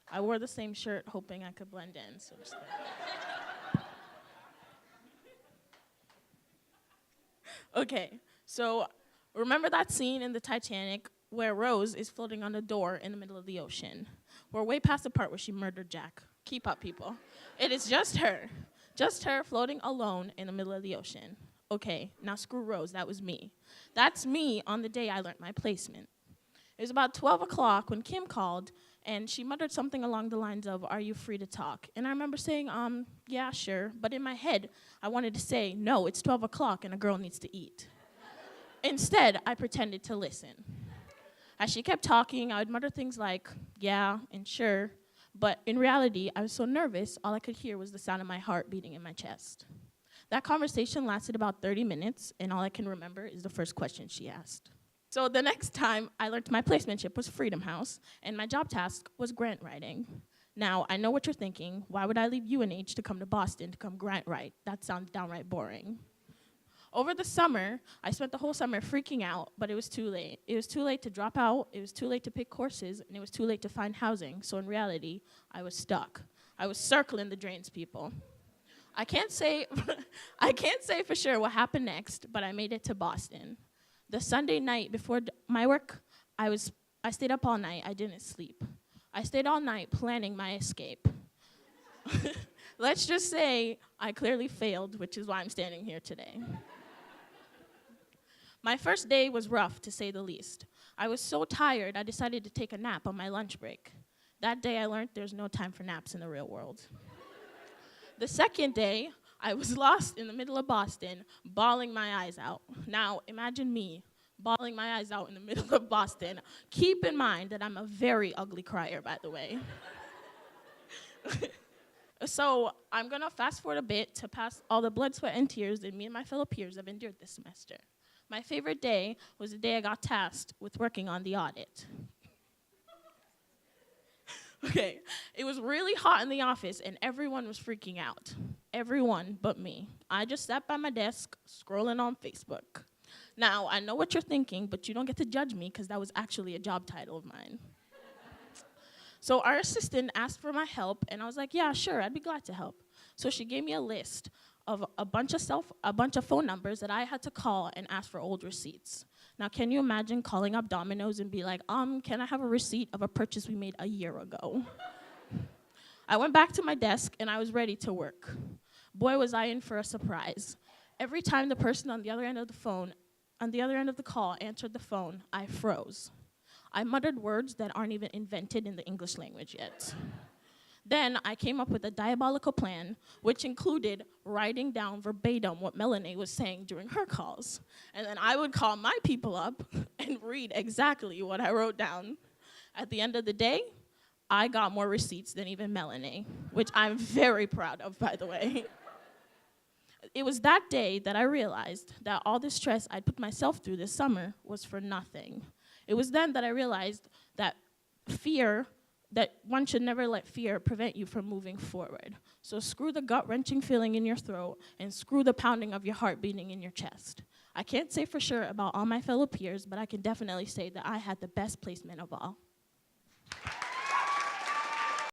I wore the same shirt hoping I could blend in. So just okay, so remember that scene in the Titanic where Rose is floating on a door in the middle of the ocean? We're way past the part where she murdered Jack. Keep up, people. It is just her floating alone in the middle of the ocean. Okay, now screw Rose, that was me. That's me on the day I learned my placement. It was about 12 o'clock when Kim called, and she muttered something along the lines of, "Are you free to talk?" And I remember saying, yeah, sure. But in my head, I wanted to say, no, it's 12 o'clock and a girl needs to eat. Instead, I pretended to listen. As she kept talking, I would mutter things like, yeah, and sure. But in reality, I was so nervous, all I could hear was the sound of my heart beating in my chest. That conversation lasted about 30 minutes, and all I can remember is the first question she asked. So the next time I learned my placementship was Freedom House, and my job task was grant writing. Now, I know what you're thinking. Why would I leave UNH to come to Boston to come grant write? That sounds downright boring. Over the summer, I spent the whole summer freaking out, but it was too late. It was too late to drop out, it was too late to pick courses, and it was too late to find housing. So in reality, I was stuck. I was circling the drains, people. I can't say for sure what happened next, but I made it to Boston. The Sunday night before my work, I stayed up all night. I didn't sleep. I stayed all night planning my escape. Let's just say I clearly failed, which is why I'm standing here today. My first day was rough, to say the least. I was so tired, I decided to take a nap on my lunch break. That day, I learned there's no time for naps in the real world. The second day, I was lost in the middle of Boston, bawling my eyes out. Now, imagine me bawling my eyes out in the middle of Boston. Keep in mind that I'm a very ugly crier, by the way. So I'm going to fast forward a bit to pass all the blood, sweat, and tears that me and my fellow peers have endured this semester. My favorite day was the day I got tasked with working on the audit. Okay, it was really hot in the office, and everyone was freaking out. Everyone but me. I just sat by my desk, scrolling on Facebook. Now, I know what you're thinking, but you don't get to judge me, because that was actually a job title of mine. So our assistant asked for my help, and I was like, yeah, sure, I'd be glad to help. So she gave me a list of a bunch of phone numbers that I had to call and ask for old receipts. Now, can you imagine calling up Domino's and be like, can I have a receipt of a purchase we made a year ago? I went back to my desk, and I was ready to work. Boy, was I in for a surprise. Every time the person on the other end of the call answered the phone, I froze. I muttered words that aren't even invented in the English language yet. Then I came up with a diabolical plan, which included writing down verbatim what Melanie was saying during her calls. And then I would call my people up and read exactly what I wrote down. At the end of the day, I got more receipts than even Melanie, which I'm very proud of, by the way. It was that day that I realized that all the stress I'd put myself through this summer was for nothing. It was then that I realized that one should never let fear prevent you from moving forward. So screw the gut-wrenching feeling in your throat, and screw the pounding of your heart beating in your chest. I can't say for sure about all my fellow peers, but I can definitely say that I had the best placement of all.